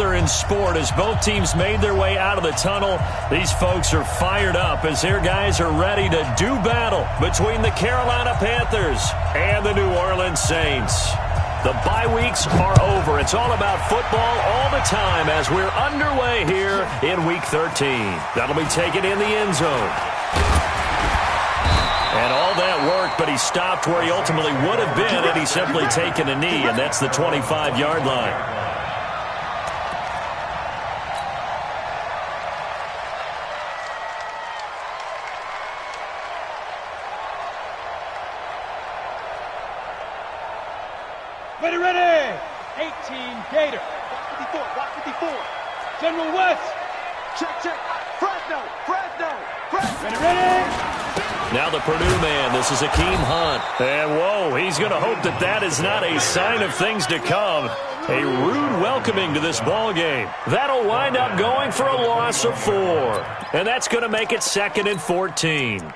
In sport, as both teams made their way out of the tunnel, these folks are fired up as their guys are ready to do battle between the Carolina Panthers and the New Orleans Saints. The bye weeks are over. It's all about football all the time as we're underway here in Week 13. That'll be taken in the end zone. And all that work, but he stopped where he ultimately would have been had he simply taken a knee, and that's the 25-yard line. Ready! 18 Gator. Block 54. General West. Check. Fresno. Ready! Now the Purdue man, this is Akeem Hunt. And whoa, he's going to hope that is not a sign of things to come. A rude welcoming to this ball game. That'll wind up going for a loss of 4. And that's going to make it 2nd and 14.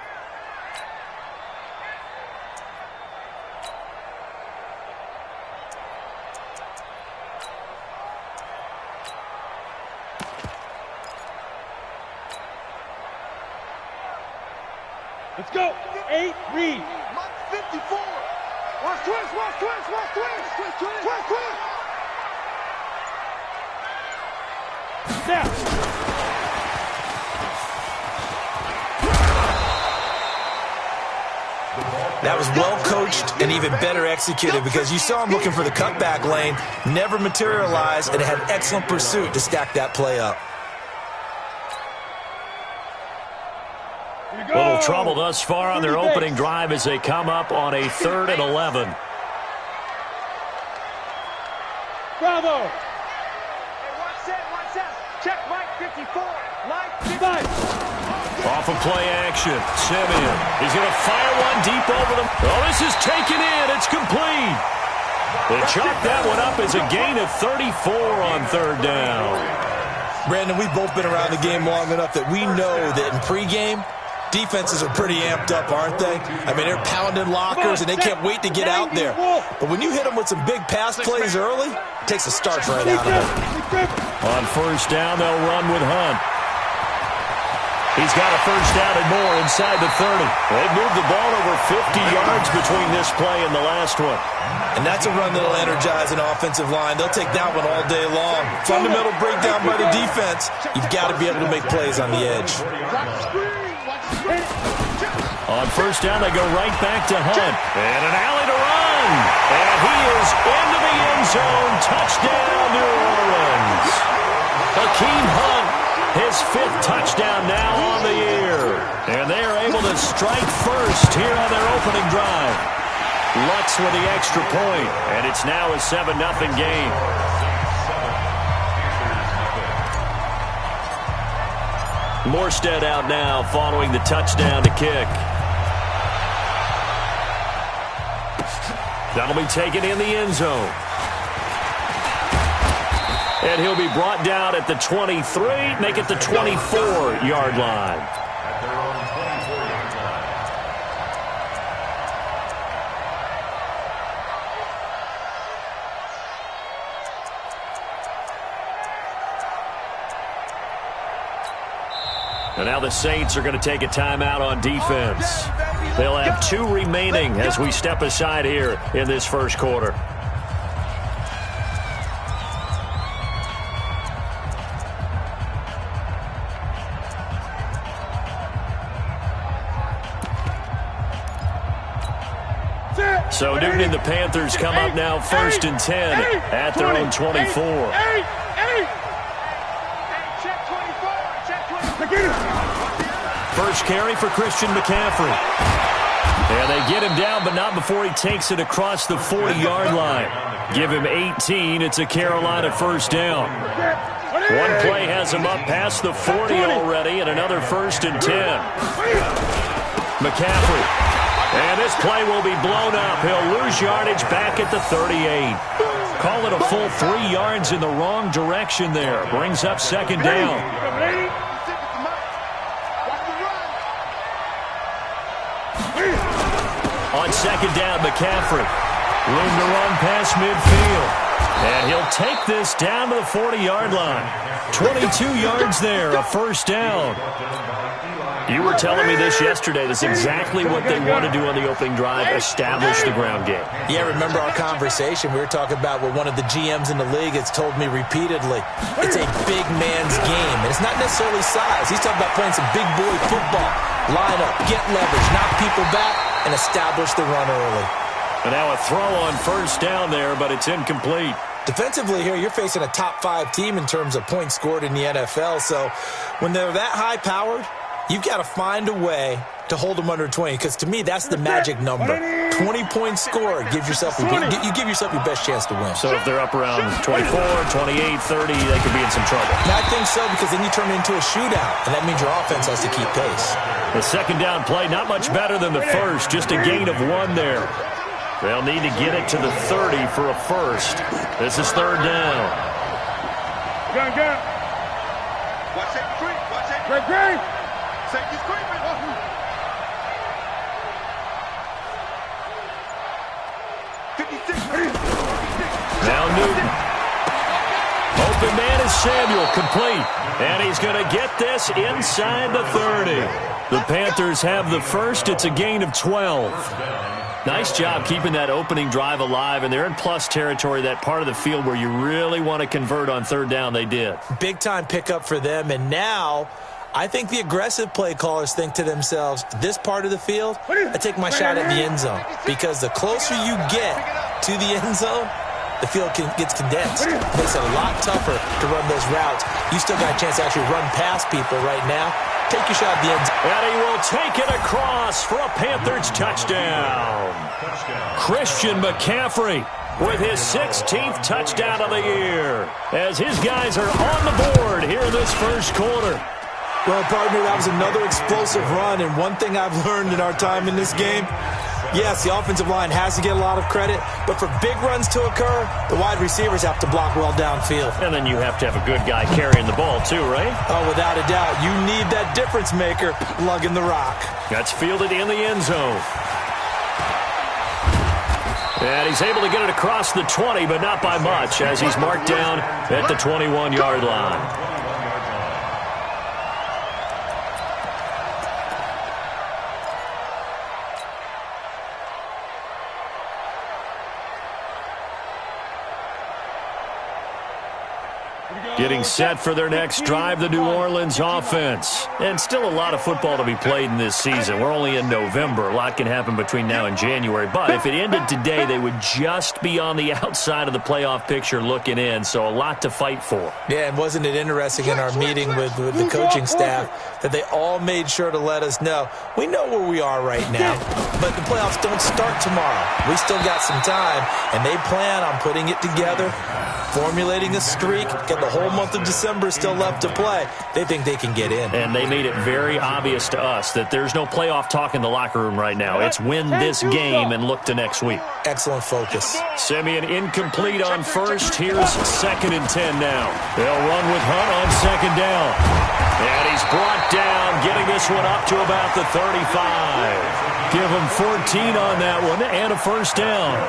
Let's go. 8, read. 54. Watch twist. Now. That was well coached and even better executed because you saw him looking for the cutback lane, never materialized, and had excellent pursuit to stack that play up. Little trouble thus far on their opening drive as they come up on a 3rd and 11. Bravo. Hey, watch that. Check Mike 54. Mike 55. Off of play action. Simeon. He's going to fire one deep over them. Oh, this is taken in. It's complete. They chalk that one up as a gain of 34 on 3rd down. Brandon, we've both been around the game long enough that we know that in pregame, defenses are pretty amped up, aren't they? I mean, they're pounding lockers, and they can't wait to get out there. But when you hit them with some big pass plays early, it takes the starch right out of them. On 1st down, they'll run with Hunt. He's got a 1st down and more inside the 30. They've moved the ball over 50 yards between this play and the last one. And that's a run that'll energize an offensive line. They'll take that one all day long. Fundamental breakdown by the defense. You've got to be able to make plays on the edge. On 1st down, they go right back to Hunt. And an alley to run. And he is into the end zone. Touchdown, New Orleans. Akeem Hunt, his 5th touchdown now on the year. And they are able to strike first here on their opening drive. Lutz with the extra point. And it's now a 7-0 game. Morstead out now following the touchdown to kick. That'll be taken in the end zone. And he'll be brought down at the 23, make it the 24-yard line. And now the Saints are going to take a timeout on defense. They'll have 2 remaining as we step aside here in this first quarter. So Newton and the Panthers come up now 1st and 10 at their own 24. First carry for Christian McCaffrey. And they get him down, but not before he takes it across the 40-yard line. Give him 18. It's a Carolina 1st down. One play has him up past the 40 already, and another 1st and 10. McCaffrey. And this play will be blown up. He'll lose yardage back at the 38. Call it a full 3 yards in the wrong direction there. Brings up 2nd down. On 2nd down, McCaffrey. Room to run past midfield. And he'll take this down to the 40-yard line. 22 yards there, a first down. You were telling me this yesterday. That's exactly what they want to do on the opening drive, establish the ground game. Yeah, remember our conversation? We were talking about what one of the GMs in the league has told me repeatedly. It's a big man's game, and it's not necessarily size. He's talking about playing some big boy football. Line up, get leverage, knock people back, and establish the run early. And now a throw on first down there, but it's incomplete. Defensively here, you're facing a top-5 team in terms of points scored in the NFL, so when they're that high-powered, you've got to find a way to hold them under 20, because to me, that's the magic number. 20 points scored gives yourself you give yourself your best chance to win. So if they're up around 24, 28, 30, they could be in some trouble. And I think so, because then you turn it into a shootout, and that means your offense has to keep pace. The second down play, not much better than the first, just a gain of 1 there. They'll need to get it to the 30 for a first. This is third down. Gun. Watch that screen. Watch that. Great. Safety screaming. Now Newton. Open man is Samuel, complete. And he's going to get this inside the 30. The Panthers have the first. It's a gain of 12. Nice job keeping that opening drive alive, and they're in plus territory, that part of the field where you really want to convert on third down. They did. Big-time pickup for them, and now I think the aggressive play callers think to themselves, this part of the field, I take my shot at the end zone, because the closer you get to the end zone, the field gets condensed. It makes it a lot tougher to run those routes. You still got a chance to actually run past people right now. Take your shot at the end zone. And he will take it across for a Panthers touchdown. Christian McCaffrey with his 16th touchdown of the year, as his guys are on the board here in this first quarter. Well, partner, that was another explosive run, and one thing I've learned in our time in this game, yes, the offensive line has to get a lot of credit, but for big runs to occur, the wide receivers have to block well downfield. And then you have to have a good guy carrying the ball too, right? Oh, without a doubt. You need that difference maker lugging the rock. That's fielded in the end zone. And he's able to get it across the 20, but not by much, as he's marked down at the 21-yard line. Getting set for their next drive, the New Orleans offense. And still a lot of football to be played in this season. We're only in November. A lot can happen between now and January. But if it ended today, they would just be on the outside of the playoff picture looking in. So a lot to fight for. Yeah, and wasn't it interesting in our meeting with the coaching staff that they all made sure to let us know, we know where we are right now, but the playoffs don't start tomorrow. We still got some time, and they plan on putting it together, formulating a streak, get the whole month of December still left to play. They think they can get in. And they made it very obvious to us that there's no playoff talk in the locker room right now. It's win this game and look to next week. Excellent focus. Simeon incomplete on first. Here's 2nd and 10 now. They'll run with Hunt on 2nd down. And he's brought down, getting this one up to about the 35. Give him 14 on that one and a first down.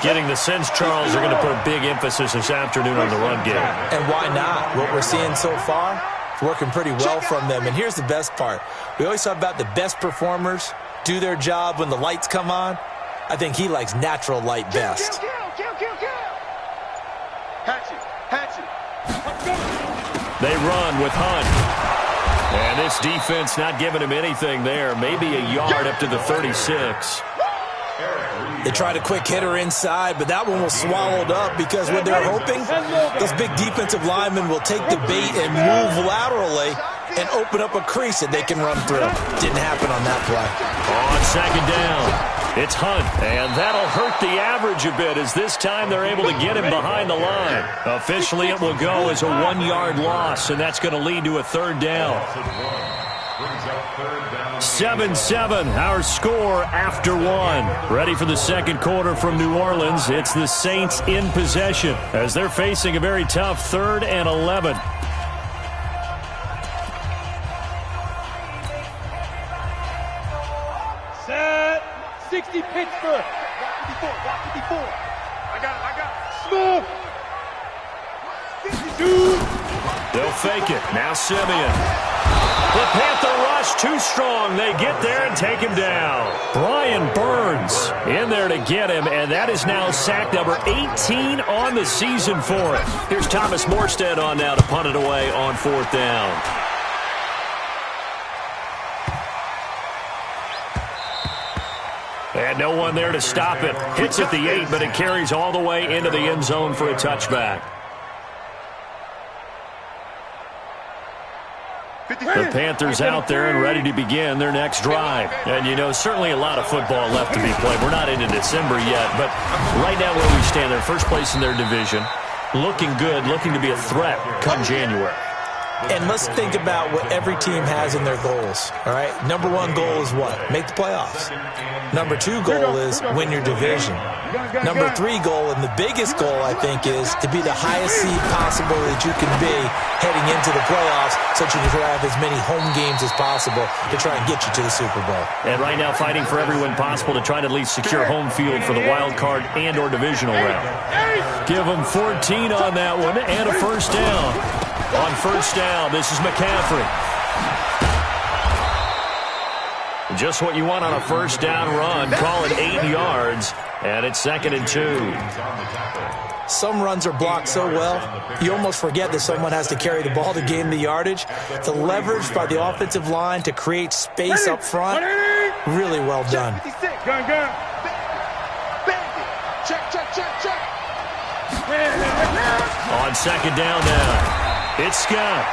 Getting the sense, Charles, they're going to put a big emphasis this afternoon on the run game. And why not? What we're seeing so far, it's working pretty well from them. And here's the best part. We always talk about the best performers do their job when the lights come on. I think he likes natural light best. Kill. Hatchet. They run with Hunt. And this defense not giving him anything there. Maybe a yard up to the 36. They tried a quick hitter inside, but that one was swallowed up because what they're hoping, those big defensive linemen will take the bait and move laterally and open up a crease that they can run through. Didn't happen on that play. On 2nd down, it's Hunt, and that'll hurt the average a bit as this time they're able to get him behind the line. Officially, it will go as a 1-yard loss, and that's going to lead to a 3rd down. 7-7, our score after 1. Ready for the second quarter from New Orleans. It's the Saints in possession as they're facing a very tough 3rd and 11. Set. 60 Pittsburgh. Block 54. I got it. They'll fake it. Now Simeon. The Panther rush too strong. They get there and take him down. Brian Burns in there to get him, and that is now sack number 18 on the season for him. Here's Thomas Morstead on now to punt it away on 4th down. And no one there to stop it. Hits at the 8, but it carries all the way into the end zone for a touchback. The Panthers out there and ready to begin their next drive. And, you know, certainly a lot of football left to be played. We're not into December yet, but right now where we stand, they're first place in their division, looking good, looking to be a threat come January. And let's think about what every team has in their goals, all right? Number 1 goal is what? Make the playoffs. Number 2 goal is win your division. Number 3 goal, and the biggest goal, I think, is to be the highest seed possible that you can be heading into the playoffs so that you can have as many home games as possible to try and get you to the Super Bowl. And right now fighting for every win possible to try to at least secure home field for the wild card and or divisional round. Give them 14 on that one and a first down. On first down, this is McCaffrey. Just what you want on a first down run. Call it 8 yards, and it's 2nd and 2. Some runs are blocked so well, you almost forget that someone has to carry the ball to gain the yardage. The leverage by the offensive line to create space up front, really well done. On 2nd down now. It's Scott.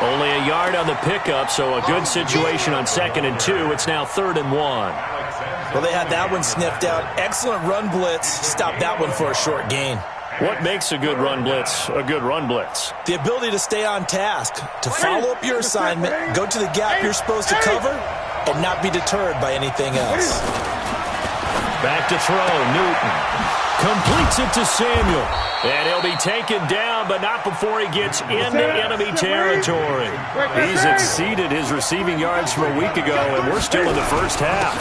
Only a yard on the pickup, so a good situation on 2nd and 2. It's now 3rd and 1. Well, they had that one sniffed out. Excellent run blitz. Stopped that one for a short gain. What makes a good run blitz a good run blitz? The ability to stay on task, to follow up your assignment, go to the gap you're supposed to cover, and not be deterred by anything else. Back to throw, Newton. Completes it to Samuel. And he'll be taken down, but not before he gets into enemy territory. He's exceeded his receiving yards from a week ago, and we're still in the first half.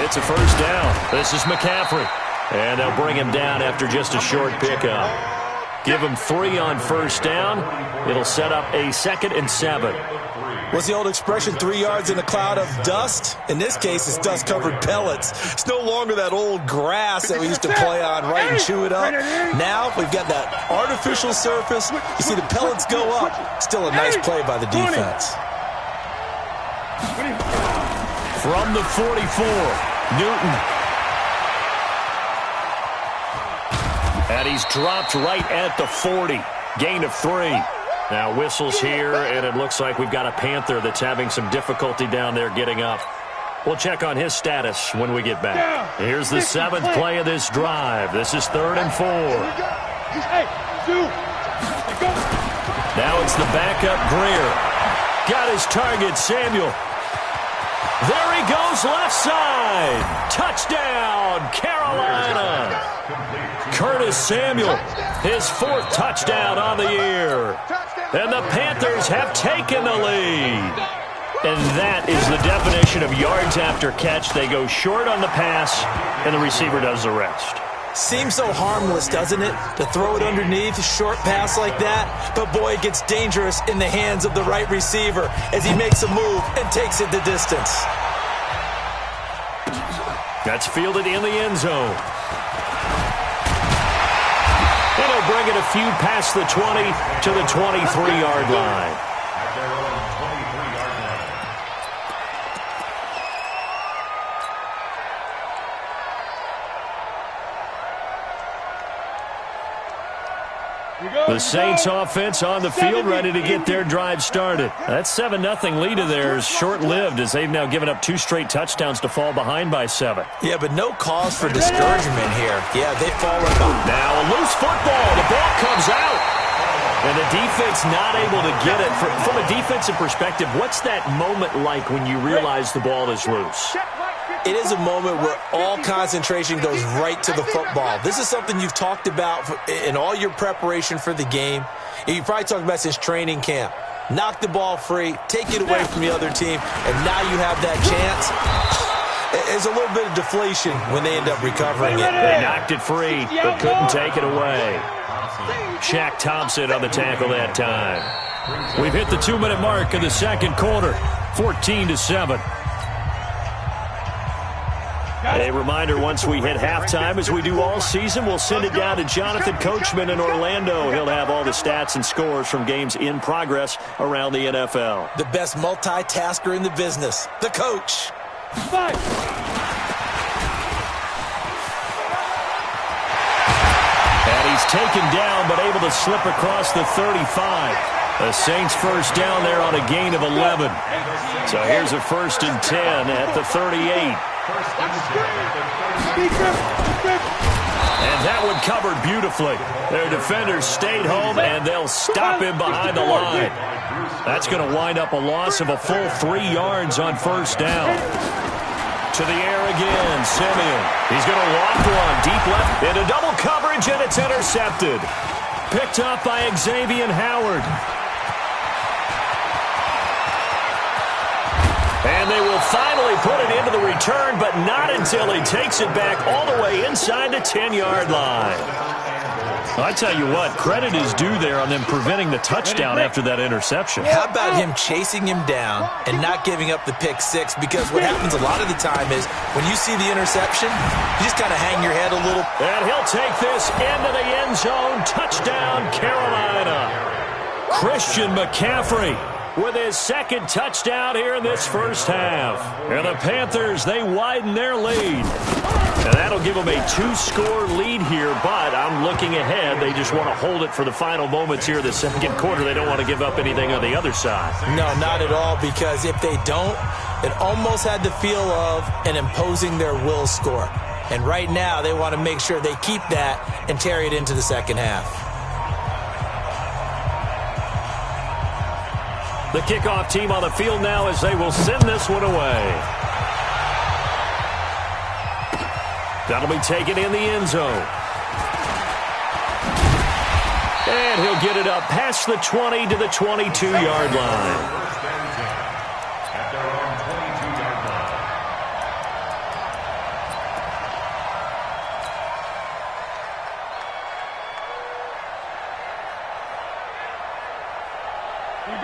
It's a first down. This is McCaffrey. And they'll bring him down after just a short pickup. Give him 3 on first down. It'll set up a 2nd and 7. What's the old expression, 3 yards in a cloud of dust? In this case, it's dust-covered pellets. It's no longer that old grass that we used to play on, right, and chew it up. Now we've got that artificial surface. You see the pellets go up. Still a nice play by the defense. From the 44, Newton. And he's dropped right at the 40. Gain of 3. Now whistles here, and it looks like we've got a Panther that's having some difficulty down there getting up. We'll check on his status when we get back. Here's the 7th play of this drive. This is 3rd and 4. Now it's the backup Greer. Got his target, Samuel. There he goes, left side. Touchdown, Carolina. Curtis Samuel, his 4th touchdown on the year. And the Panthers have taken the lead. And that is the definition of yards after catch. They go short on the pass, and the receiver does the rest. Seems so harmless, doesn't it, to throw it underneath a short pass like that? But, boy, it gets dangerous in the hands of the right receiver as he makes a move and takes it the distance. That's fielded in the end zone. And he'll bring it a few past the 20 to the 23-yard line. The Saints offense on the field, ready to get their drive started. That 7-0 lead of theirs short-lived as they've now given up 2 straight touchdowns to fall behind by 7. Yeah, but no cause for discouragement here. Yeah, they've fallen behind. Now a loose football. The ball comes out. And the defense not able to get it. From a defensive perspective, what's that moment like when you realize the ball is loose? It is a moment where all concentration goes right to the football. This is something you've talked about in all your preparation for the game. You probably talked about since training camp. Knock the ball free, take it away from the other team, and now you have that chance. There's a little bit of deflation when they end up recovering it. They knocked it free, but couldn't take it away. Shaq Thompson on the tackle that time. We've hit the 2-minute mark in the second quarter, 14-7. A reminder, once we hit halftime, as we do all season, we'll send it down to Jonathan Coachman in Orlando. He'll have all the stats and scores from games in progress around the NFL. The best multitasker in the business, the coach. And he's taken down, but able to slip across the 35. The Saints first down there on a gain of 11. So here's a 1st and 10 at the 38. And that one covered beautifully. Their defenders stayed home, and they'll stop him behind the line. That's going to wind up a loss of a full 3 yards on first down. To the air again, Simeon. He's going to loft one deep left into double coverage, and it's intercepted. Picked up by Xavier Howard. And they will finally put it into the return, but not until he takes it back all the way inside the 10-yard line. I tell you what, credit is due there on them preventing the touchdown after that interception. How about him chasing him down and not giving up the pick six? Because what happens a lot of the time is when you see the interception, you just kind of hang your head a little. And he'll take this into the end zone. Touchdown, Carolina. Christian McCaffrey with his second touchdown here in this first half. And the Panthers, they widen their lead. And that'll give them a 2-score lead here, but I'm looking ahead. They just want to hold it for the final moments here of the second quarter. They don't want to give up anything on the other side. No, not at all, because if they don't, it almost had the feel of an imposing their will score. And right now, they want to make sure they keep that and carry it into the second half. The kickoff team on the field now as they will send this one away. That'll be taken in the end zone. And he'll get it up past the 20 to the 22-yard line.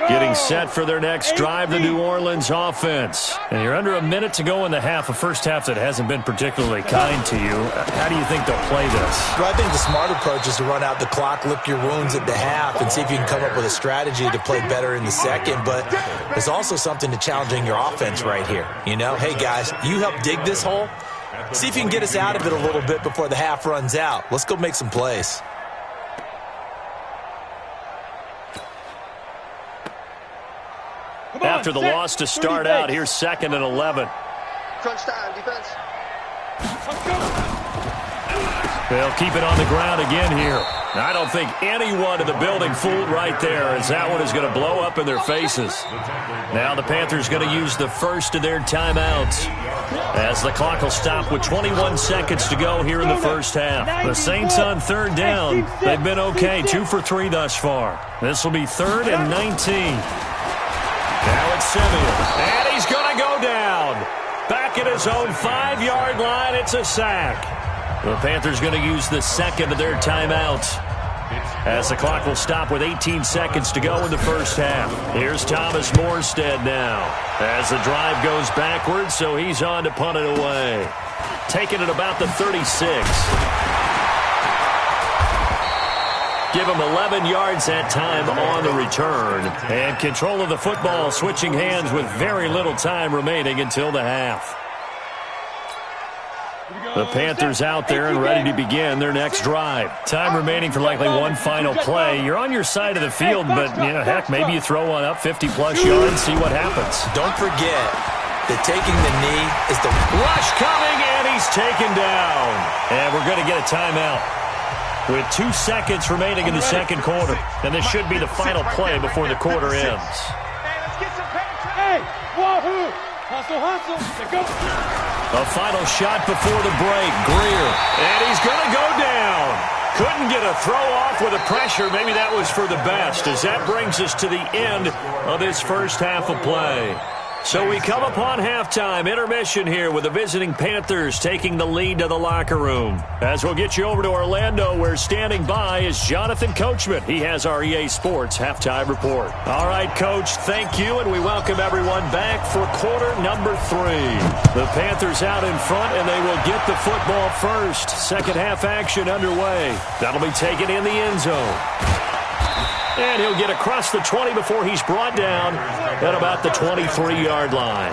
Getting set for their next drive, the New Orleans offense. And you're under a minute to go in the half, a first half that hasn't been particularly kind to you. How do you think they'll play this? Well, I think the smart approach is to run out the clock, lick your wounds at the half, and see if you can come up with a strategy to play better in the second. But there's also something to challenging your offense right here. You know, hey, guys, you help dig this hole. See if you can get us out of it a little bit before the half runs out. Let's go make some plays. After the loss to start out, here's 2nd and 11. Crunch time, defense. They'll keep it on the ground again here. I don't think anyone in the building fooled right there, as that one is going to blow up in their faces. Now the Panthers going to use the first of their timeouts, as the clock will stop with 21 seconds to go here in the first half. The Saints on 3rd down. They've been okay, 2 for 3 thus far. This will be 3rd and 19. Now it's Simeon, and he's going to go down. Back at his own 5-yard line, it's a sack. The Panthers going to use the second of their timeouts, as the clock will stop with 18 seconds to go in the first half. Here's Thomas Morstead now, as the drive goes backwards, so he's on to punt it away. Taking it about the 36. Give him 11 yards that time on the return. And control of the football, switching hands with very little time remaining until the half. The Panthers out there and ready to begin their next drive. Time remaining for likely one final play. You're on your side of the field, but, you know, heck, maybe you throw one up 50-plus yards, see what happens. Don't forget that taking the knee is the rush coming, and he's taken down. And we're going to get a timeout with 2 seconds remaining in the second quarter. And this should be the final play before the quarter ends. Hey, wahoo! Hustle, hustle. Go. A final shot before the break. Greer. And he's going to go down. Couldn't get a throw off with the pressure. Maybe that was for the best, as that brings us to the end of this first half of play. So we come upon halftime, intermission here with the visiting Panthers taking the lead to the locker room. As we'll get you over to Orlando, where standing by is Jonathan Coachman. He has our EA Sports halftime report. All right, Coach, thank you, and we welcome everyone back for quarter number 3. The Panthers out in front, and they will get the football first. Second half action underway. That'll be taken in the end zone. And he'll get across the 20 before he's brought down at about the 23-yard line.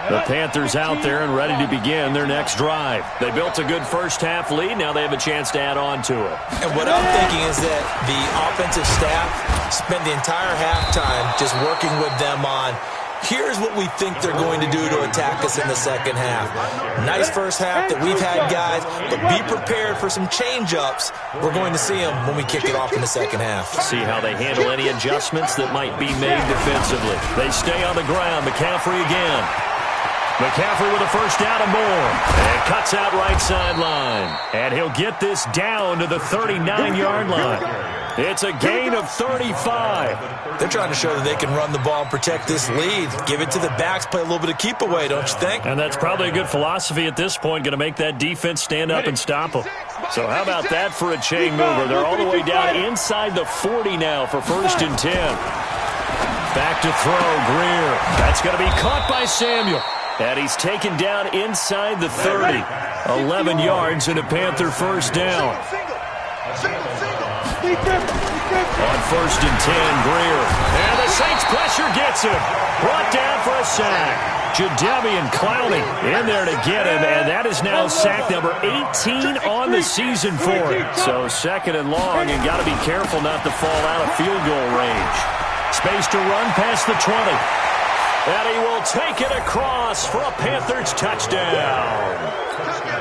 The Panthers out there and ready to begin their next drive. They built a good first-half lead. Now they have a chance to add on to it. And what I'm thinking is that the offensive staff spent the entire halftime just working with them on, here's what we think they're going to do to attack us in the second half. Nice first half that we've had, guys, but be prepared for some change-ups. We're going to see them when we kick it off in the second half. See how they handle any adjustments that might be made defensively. They stay on the ground. McCaffrey again. McCaffrey with a first down and more. And cuts out right sideline. And he'll get this down to the 39-yard line. It's a gain of 35. They're trying to show that they can run the ball and protect this lead. Give it to the backs, play a little bit of keep away, don't you think? And that's probably a good philosophy at this point, going to make that defense stand up and stop them. So how about that for a chain mover? They're all the way down inside the 40 now for 1st and 10. Back to throw, Greer. That's going to be caught by Samuel. And he's taken down inside the 30. 11 yards and a Panther first down. On 1st and 10, Greer. And the Saints pressure gets him. Brought down for a sack. Jadeveon Clowney in there to get him, and that is now sack number 18 on the season for him. So 2nd and long, and got to be careful not to fall out of field goal range. Space to run past the 20. And he will take it across for a Panthers touchdown.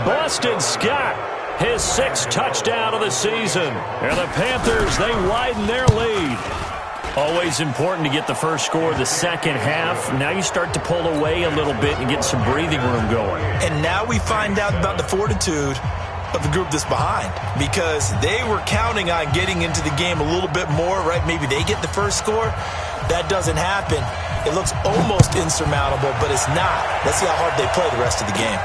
Boston Scott, his 6th touchdown of the season. And the Panthers, they widen their lead. Always important to get the first score of the second half. Now you start to pull away a little bit and get some breathing room going. And now we find out about the fortitude of the group that's behind, because they were counting on getting into the game a little bit more, right? Maybe they get the first score. That doesn't happen. It looks almost insurmountable, but it's not. Let's see how hard they play the rest of the game.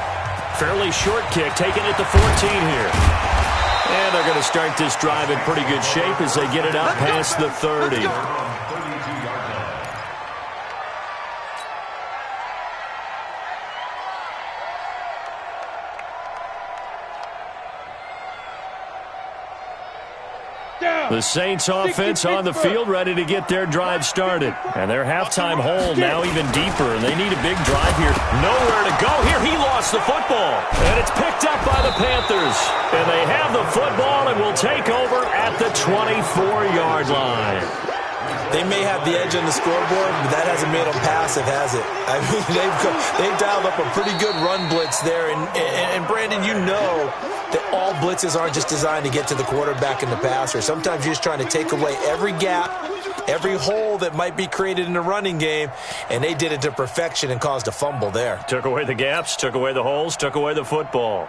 Fairly short kick, taking it to 14 here. And they're going to start this drive in pretty good shape as they get it out past the 30. The Saints offense on the field, ready to get their drive started. And their halftime hole now even deeper, and they need a big drive here. Nowhere to go here. He lost the football. And it's picked up by the Panthers. And they have the football and will take over at the 24-yard line. They may have the edge on the scoreboard, but that hasn't made them passive, has it? I mean, they've dialed up a pretty good run blitz there. And Brandon, you know that all blitzes aren't just designed to get to the quarterback and the passer. Sometimes you're just trying to take away every gap, every hole that might be created in the running game, and they did it to perfection and caused a fumble there. Took away the gaps, took away the holes, took away the football.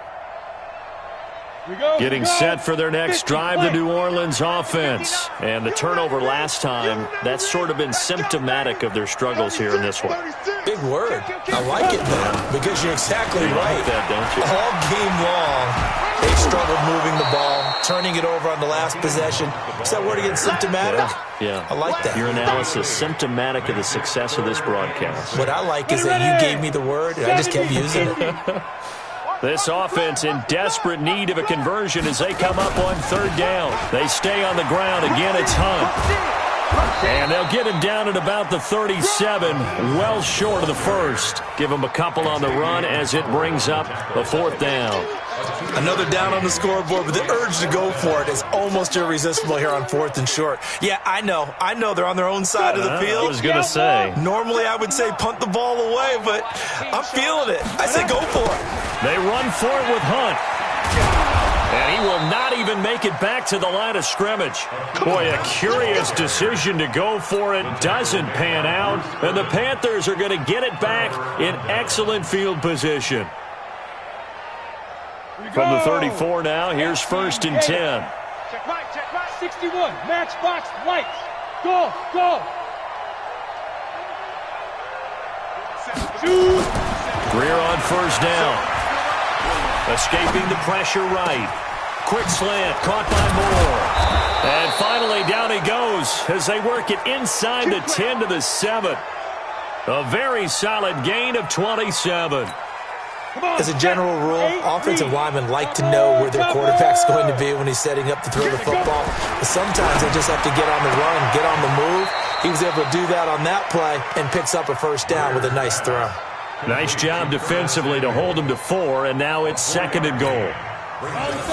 Getting set for their next drive, the New Orleans offense. And the turnover last time, that's sort of been symptomatic of their struggles here in this one. Big word. I like it, man, because you're exactly right. Like that, don't you? All game long, they've struggled moving the ball, turning it over on the last possession. Is that word again, symptomatic? Yeah. I like that. Your analysis, symptomatic of the success of this broadcast. What I like is that you gave me the word, and I just kept using it. This offense in desperate need of a conversion as they come up on 3rd down. They stay on the ground. Again, it's Hunt. And they'll get him down at about the 37, well short of the first. Give him a couple on the run as it brings up a 4th down. Another down on the scoreboard, but the urge to go for it is almost irresistible here on 4th and short. Yeah, I know they're on their own side of the field. I was going to say. Normally I would say punt the ball away, but I'm feeling it. I say go for it. They run for it with Hunt. And he will not even make it back to the line of scrimmage. Boy, a curious decision to go for it. Doesn't pan out. And the Panthers are going to get it back in excellent field position. From the 34 now, here's 1st and 10. Check right, check right. 61, matchbox lights. Go, go. Shoot. Greer on first down. Escaping the pressure right. Quick slant, caught by Moore. And finally, down he goes as they work it inside the 10 to the 7. A very solid gain of 27. As a general rule, offensive linemen like to know where their quarterback's going to be when he's setting up to throw the football. But sometimes they just have to get on the run, get on the move. He was able to do that on that play and picks up a first down with a nice throw. Nice job defensively to hold him to 4, and now it's second and goal.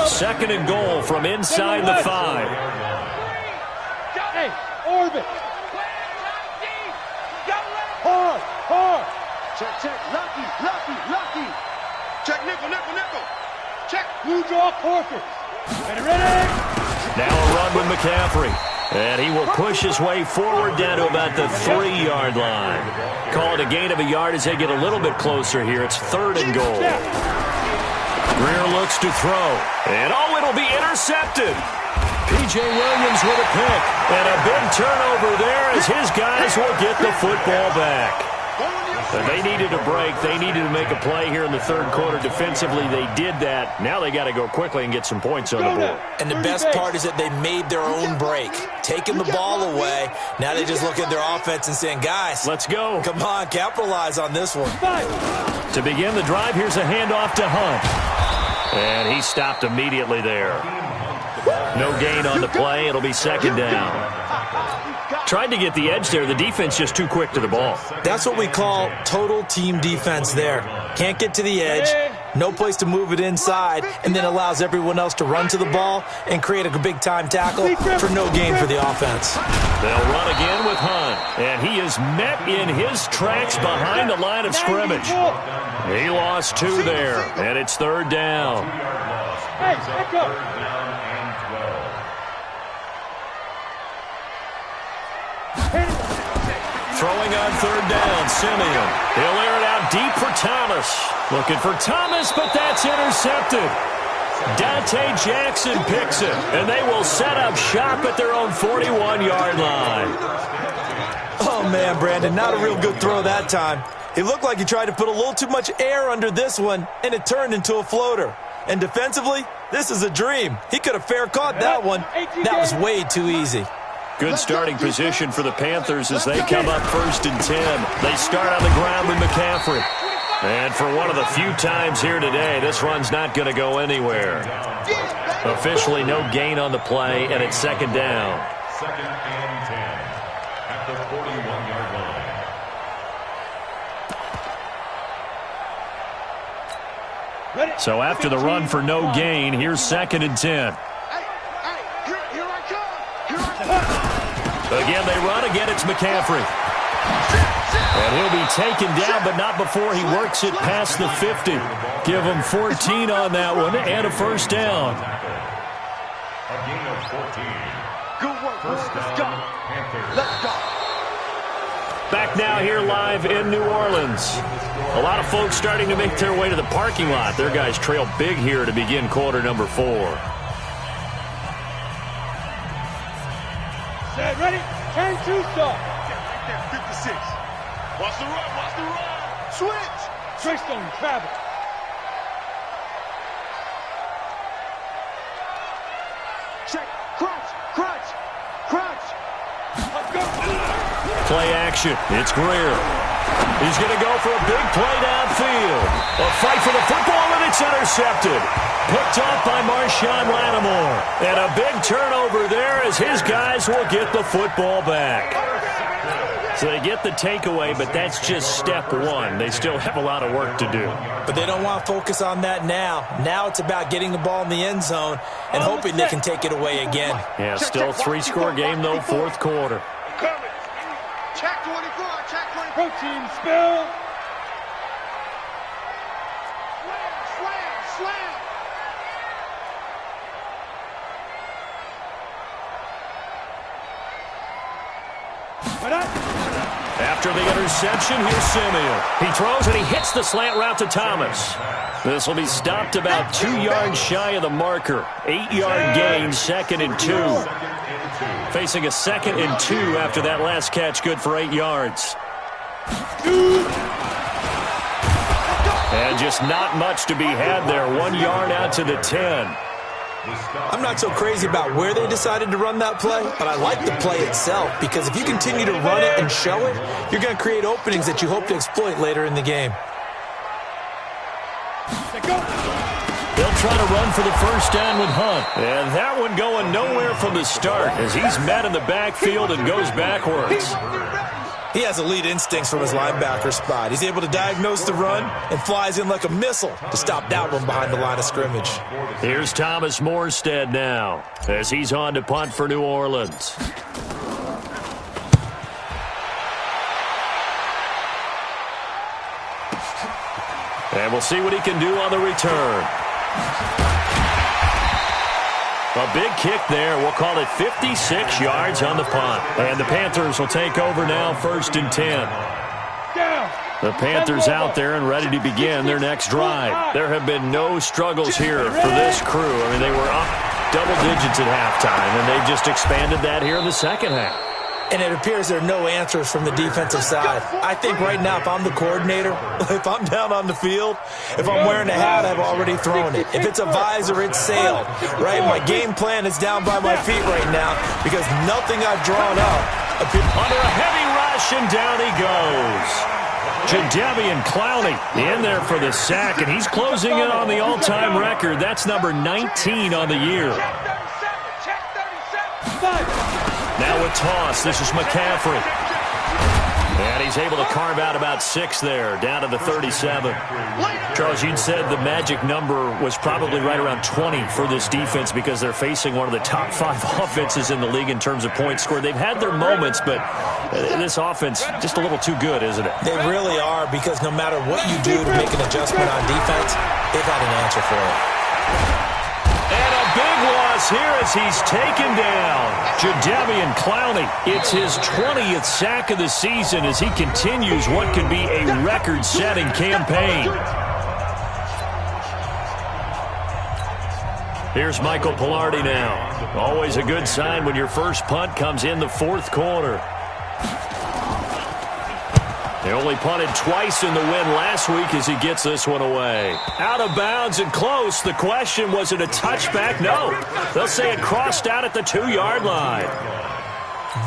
Second and goal from inside the 5. Hey, orbit. Hard, hard. Check. Lucky. Check, nickel. Check. Blue draw quarters. Ready. Now a run with McCaffrey. And he will push his way forward down to about the 3-yard line. Call it a gain of a yard as they get a little bit closer here. It's third and goal. Greer looks to throw. And it'll be intercepted. P.J. Williams with a pick. And a big turnover there as his guys will get the football back. But they needed a break. They needed to make a play here in the third quarter. Defensively, they did that. Now they got to go quickly and get some points on the board. And the best part is that they made their own break. Taking the ball away. Now they just look at their offense and saying, guys, let's go. Come on, capitalize on this one. To begin the drive, here's a handoff to Hunt. And he stopped immediately there. No gain on the play. It'll be second down. Tried to get the edge there. The defense just too quick to the ball. That's what we call total team defense there. Can't get to the edge, no place to move it inside, and then allows everyone else to run to the ball and create a big-time tackle for no gain for the offense. They'll run again with Hunt, and he is met in his tracks behind the line of scrimmage. He lost 2 there, and it's third down. Hey, back up. Throwing on third down, Simeon. He'll air it out deep for Thomas. Looking for Thomas, but that's intercepted. Dante Jackson picks it, and they will set up shop at their own 41-yard line. Oh, man, Brandon, not a real good throw that time. It looked like he tried to put a little too much air under this one, and it turned into a floater. And defensively, this is a dream. He could have fair caught that one. That was way too easy. Good starting position for the Panthers as they come up first and 10. They start on the ground with McCaffrey. And for one of the few times here today, this run's not going to go anywhere. Officially no gain on the play, and it's second down. Second and 10 at the 41-yard line. So after the run for no gain, here's second and 10. Again, they run. Again, it's McCaffrey. And he'll be taken down, but not before he works it past the 50. Give him 14 on that one and a first down. A gain of 14. Good work. First down, Panthers. Let's go. Back now here live in New Orleans. A lot of folks starting to make their way to the parking lot. Their guys trail big here to begin quarter number 4. Set, ready? 10-2 stop. 56. Watch the run. Switch. Traced on travel. Check. Crunch. Let's go. Play action. It's Greer. He's going to go for a big play downfield. A fight for the football, and it's intercepted. Picked off by Marshawn Lattimore. And a big turnover there as his guys will get the football back. So they get the takeaway, but that's just step one. They still have a lot of work to do. But they don't want to focus on that now. Now it's about getting the ball in the end zone and hoping they can take it away again. Yeah, still 3-score game, though, fourth quarter. Check 24. Check 24. Protein spill. Slam. After the interception, here's Simeon. He throws and he hits the slant route to Thomas. This will be stopped about 2 yards shy of the marker. 8-yard gain, 2nd and 2. Facing a 2nd and 2 after that last catch, good for 8 yards. And just not much to be had there. 1 yard out to the 10. I'm not so crazy about where they decided to run that play, but I like the play itself because if you continue to run it and show it, you're going to create openings that you hope to exploit later in the game. They'll try to run for the first down with Hunt. And that one going nowhere from the start as he's met in the backfield and goes backwards. He has elite instincts from his linebacker spot. He's able to diagnose the run and flies in like a missile to stop that one behind the line of scrimmage. Here's Thomas Morstead now as he's on to punt for New Orleans. And we'll see what he can do on the return. A big kick there. We'll call it 56 yards on the punt. And the Panthers will take over now, 1st and 10. The Panthers out there and ready to begin their next drive. There have been no struggles here for this crew. I mean, they were up double digits at halftime, and they've just expanded that here in the second half. And it appears there are no answers from the defensive side. I think right now, if I'm the coordinator, if I'm down on the field, if I'm wearing a hat, I've already thrown it. If it's a visor, it's sailed. Right? My game plan is down by my feet right now because nothing I've drawn up. Under a heavy rush, and down he goes. Jadeveon Clowney in there for the sack, and he's closing in on the all-time record. That's number 19 on the year. Now with toss, this is McCaffrey. And he's able to carve out about 6 there, down to the 37. Charles, you'd said the magic number was probably right around 20 for this defense because they're facing one of the top 5 offenses in the league in terms of points scored. They've had their moments, but this offense just a little too good, isn't it? They really are because no matter what you do to make an adjustment on defense, they've got an answer for it. Big loss here as he's taken down. Jadeveon Clowney. It's his 20th sack of the season as he continues what could be a record-setting campaign. Here's Michael Pilardi now. Always a good sign when your first punt comes in the 4th quarter. They only punted twice in the win last week as he gets this one away. Out of bounds and close. The question, was it a touchback? No. They'll say it crossed out at the 2-yard line.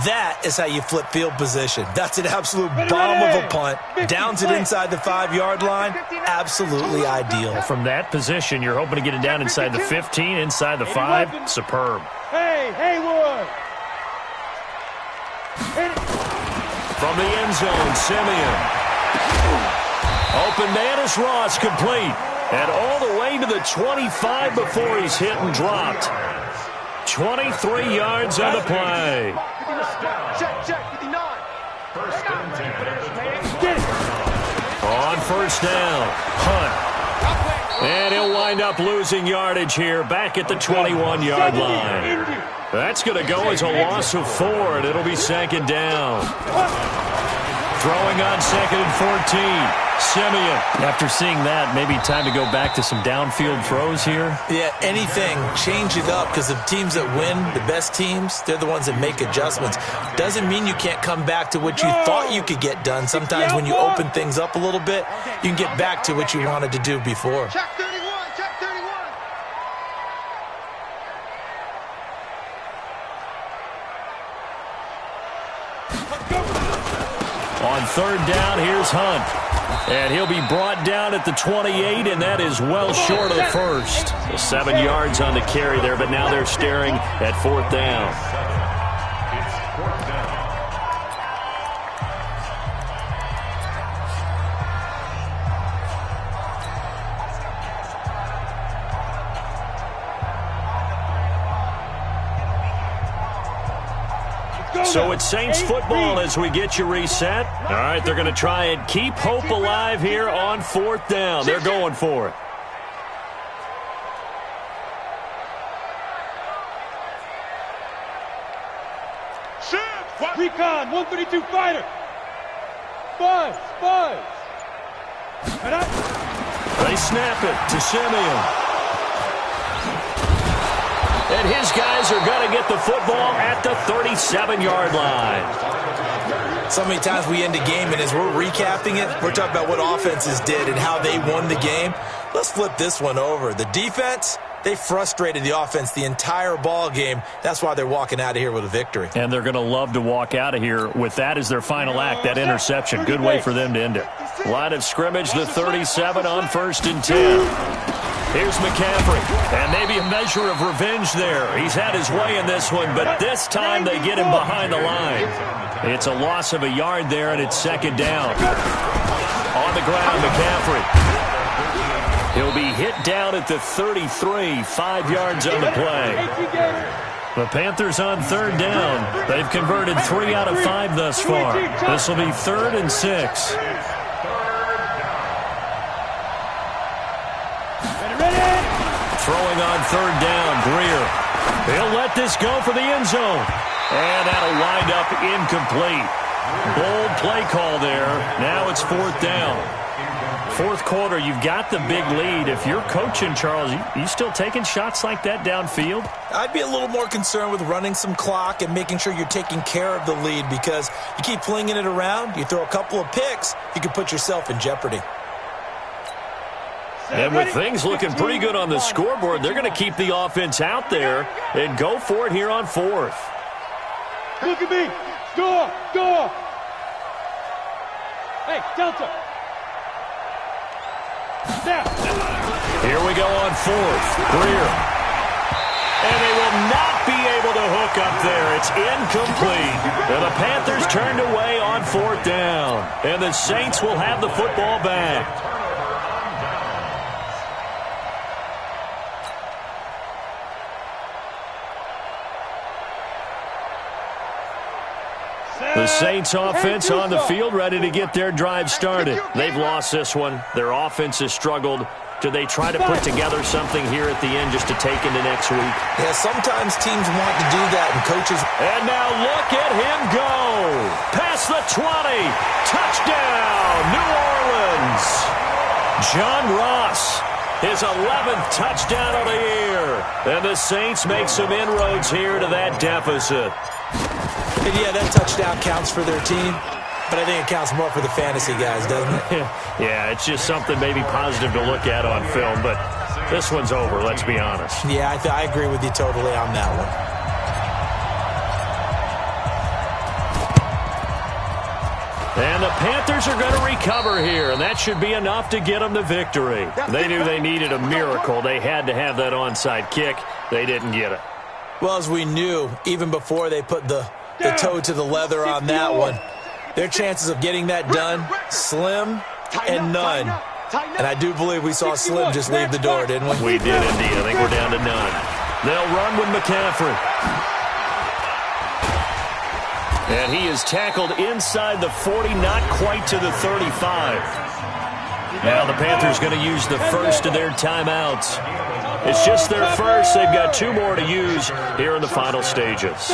That is how you flip field position. That's an absolute bomb of a punt. Downs it inside the 5-yard line. Absolutely ideal. From that position, you're hoping to get it down inside the 15, inside the 5. Superb. Hey, Haywood. From the end zone, Simeon. Open man is Ross, complete. And all the way to the 25 before he's hit and dropped. 23 yards on the play. Check, 59. On first down, Hunt. And he'll wind up losing yardage here back at the 21-yard line. That's going to go as a loss of 4, and it'll be 2nd down. Throwing on 2nd and 14. Simeon. After seeing that, maybe time to go back to some downfield throws here. Yeah, anything. Change it up because the teams that win, the best teams, they're the ones that make adjustments. Doesn't mean you can't come back to what you thought you could get done. Sometimes when you open things up a little bit, you can get back to what you wanted to do before. Check 31, check 31. On 3rd down, here's Hunt. And he'll be brought down at the 28, and that is well short of the first. 7 yards on the carry there, but now they're staring at 4th down. So it's Saints football as we get you reset. All right, they're going to try and keep hope alive here on 4th down. They're going for it. Recon, 132 fighter. Buzz. They snap it to Simeon. And his guys are going to get the football at the 37-yard line. So many times we end a game, and as we're recapping it, we're talking about what offenses did and how they won the game. Let's flip this one over. The defense, they frustrated the offense the entire ball game. That's why they're walking out of here with a victory. And they're going to love to walk out of here with that as their final act, that interception. Good way for them to end it. Line of scrimmage, the 37 on 1st and 10. Here's McCaffrey, and maybe a measure of revenge there. He's had his way in this one, but this time they get him behind the line. It's a loss of a yard there, and it's 2nd down. On the ground, McCaffrey. He'll be hit down at the 33, 5 yards on the play. The Panthers on 3rd down. They've converted 3 out of 5 thus far. This will be 3rd and 6. Throwing on 3rd down, Greer. He'll let this go for the end zone. And that'll wind up incomplete. Bold play call there. Now it's 4th down. 4th quarter, you've got the big lead. If you're coaching, Charles, you still taking shots like that downfield? I'd be a little more concerned with running some clock and making sure you're taking care of the lead, because you keep flinging it around, you throw a couple of picks, you could put yourself in jeopardy. And with things looking pretty good on the scoreboard, they're going to keep the offense out there and go for it here on 4th. Look at me. Door. Hey, Delta. Now. Here we go on 4th. Greer. And they will not be able to hook up there. It's incomplete. And the Panthers turned away on 4th down. And the Saints will have the football back. The Saints offense on the field, ready to get their drive started. They've lost this one. Their offense has struggled. Do they try to put together something here at the end just to take into next week? Yeah, sometimes teams want to do that, and coaches... And now look at him go. Past the 20. Touchdown, New Orleans. John Ross, his 11th touchdown of the year. And the Saints make some inroads here to that deficit. And yeah, that touchdown counts for their team, but I think it counts more for the fantasy guys, doesn't it? Yeah, it's just something maybe positive to look at on film, but this one's over, let's be honest. Yeah, I agree with you totally on that one. And the Panthers are going to recover here, and that should be enough to get them the victory. They knew they needed a miracle. They had to have that onside kick. They didn't get it. Well, as we knew, even before they put the toe to the leather on that one, their chances of getting that done, slim and none. And I do believe we saw Slim just leave the door, didn't we? We did indeed. I think we're down to none. They'll run with McCaffrey. And he is tackled inside the 40, not quite to the 35. Now the Panthers going to use the first of their timeouts. It's just their first. They've got 2 more to use here in the final stages.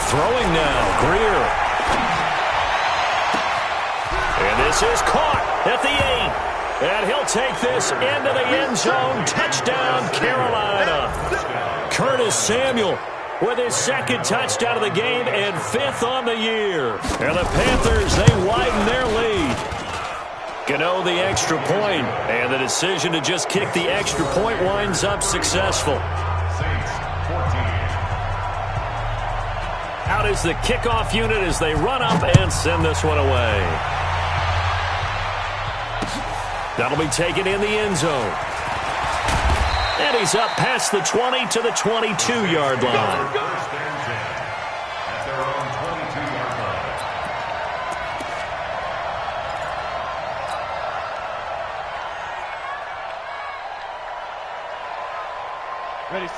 Throwing now, Greer. And this is caught at the 8. And he'll take this into the end zone. Touchdown, Carolina. Curtis Samuel with his 2nd touchdown of the game and 5th on the year. And the Panthers, they widen their lead. Gano the extra point, and the decision to just kick the extra point winds up successful. Out is the kickoff unit as they run up and send this one away. That'll be taken in the end zone. And he's up past the 20 to the 22-yard line.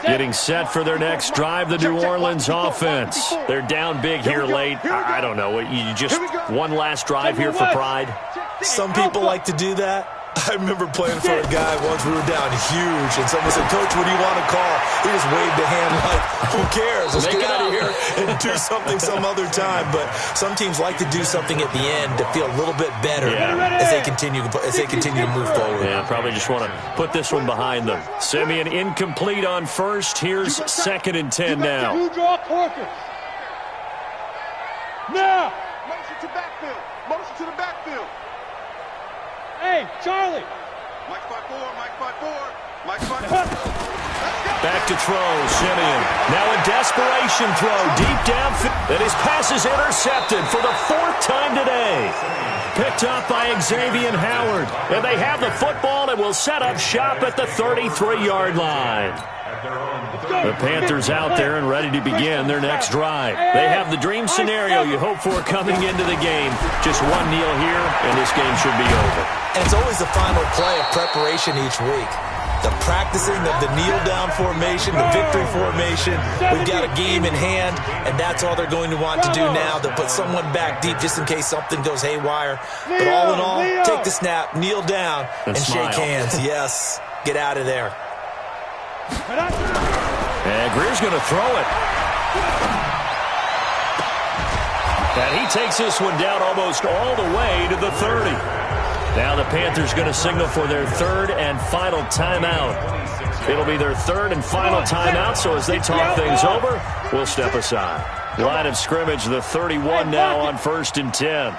Getting set for their next drive, the New Orleans offense. They're down big here late. I don't know. You just one last drive here for pride? Some people like to do that. I remember playing for a guy once. We were down huge, and someone said, "Coach, what do you want to call?" He just waved a hand like, "Who cares? Let's get out of here and do something some other time." But some teams like to do something at the end to feel a little bit better as they continue to move forward. Yeah, probably just want to put this one behind them. Simeon incomplete on first. Here's 2nd and 10 now. You draw quarters. Now. Motion to backfield. Motion to the backfield. Hey, Charlie. Mike 5-4. Mike 5-4. Mike 5-4. Let's go. Back to throw, Simeon. Now a desperation throw deep downfield. And his pass is intercepted for the 4th time today. Picked up by Xavier Howard. And they have the football and will set up shop at the 33-yard line. The Panthers out there and ready to begin their next drive. They have the dream scenario you hope for coming into the game. Just one kneel here, and this game should be over. And it's always the final play of preparation each week. The practicing of the kneel-down formation, the victory formation. We've got a game in hand, and that's all they're going to want to do now. They'll put someone back deep just in case something goes haywire. But all in all, take the snap, kneel down, and shake hands. Yes, get out of there. And Greer's going to throw it. And he takes this one down almost all the way to the 30. Now the Panthers going to signal for their 3rd and final timeout. It'll be their 3rd and final timeout, so as they talk things over, we'll step aside. Line of scrimmage, the 31 now on 1st and 10.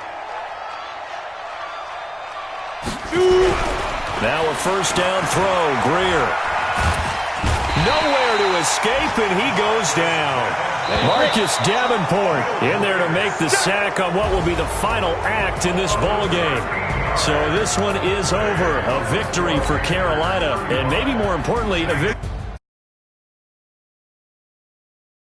Now a 1st down throw, Greer. Nowhere to escape, and he goes down. Marcus Davenport in there to make the sack on what will be the final act in this ball game. So this one is over. A victory for Carolina, and maybe more importantly, a victory.